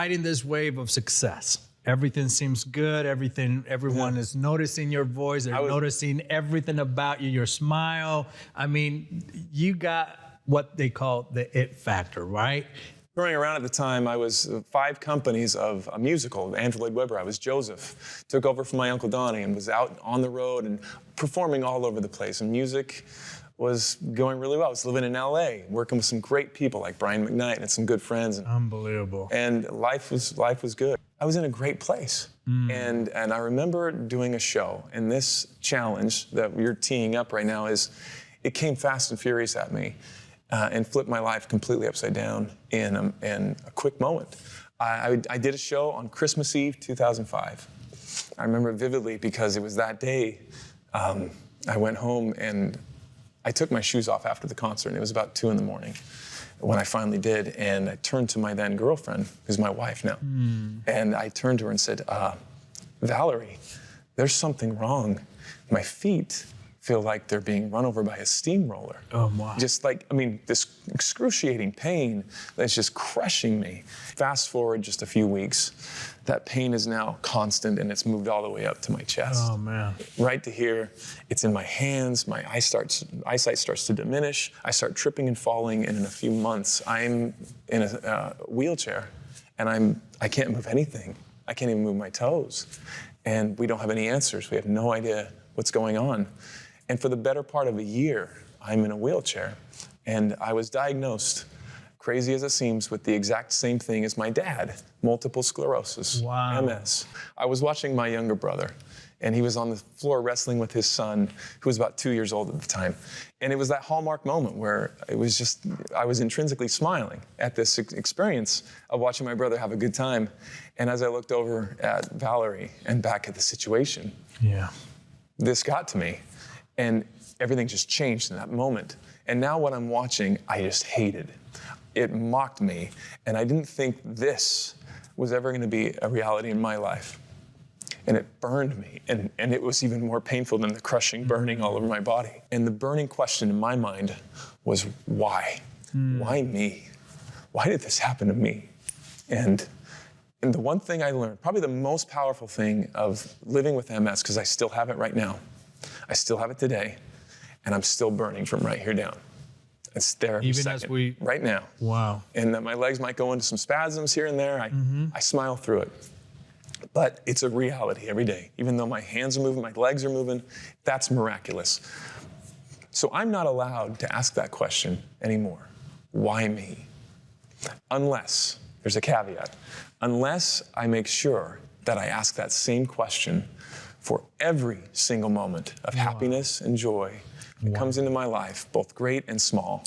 riding this wave of success. Everything seems good. Everyone is noticing your voice. They're noticing everything about you, your smile. I mean, you got what they call the it factor, right? Touring around at the time, I was 5 companies of a musical, Andrew Lloyd Webber. I was Joseph. Took over from my Uncle Donnie and was out on the road and performing all over the place. And music was going really well. I was living in LA, working with some great people like Brian McKnight and some good friends. Unbelievable. And life was good. I was in a great place. And I remember doing a show, and this challenge that we're teeing up right now it came fast and furious at me and flipped my life completely upside down in a quick moment. I did a show on Christmas Eve, 2005. I remember it vividly because it was that day I went home and I took my shoes off after the concert, and it was about 2 in the morning when I finally did, and I turned to my then girlfriend, who's my wife now, and I turned to her and said, Valerie, there's something wrong. My feet feel like they're being run over by a steamroller. Oh, wow. Just like, I mean, this excruciating pain that's just crushing me. Fast forward just a few weeks, that pain is now constant and it's moved all the way up to my chest. Oh, man. Right to here, it's in my hands, my eyesight starts to diminish, I start tripping and falling, and in a few months, I'm in a wheelchair, and I can't move anything. I can't even move my toes. And we don't have any answers. We have no idea what's going on. And for the better part of a year, I'm in a wheelchair. And I was diagnosed, crazy as it seems, with the exact same thing as my dad, multiple sclerosis, wow. MS. I was watching my younger brother, and he was on the floor wrestling with his son, who was about 2 years old at the time. And it was that hallmark moment where I was intrinsically smiling at this experience of watching my brother have a good time. And as I looked over at Valerie and back at the situation, this got to me. And everything just changed in that moment. And now what I'm watching, I just hated. It mocked me. And I didn't think this was ever going to be a reality in my life. And it burned me. And it was even more painful than the crushing burning all over my body. And the burning question in my mind was, why? Why me? Why did this happen to me? And the one thing I learned, probably the most powerful thing of living with MS, because I still have it right now, I still have it today, and I'm still burning from right here down. It's there every second, right now. Wow. And my legs might go into some spasms here and there. I smile through it. But it's a reality every day. Even though my hands are moving, my legs are moving, that's miraculous. So I'm not allowed to ask that question anymore. Why me? Unless, there's a caveat, unless I make sure that I ask that same question for every single moment of happiness and joy that comes into my life, both great and small.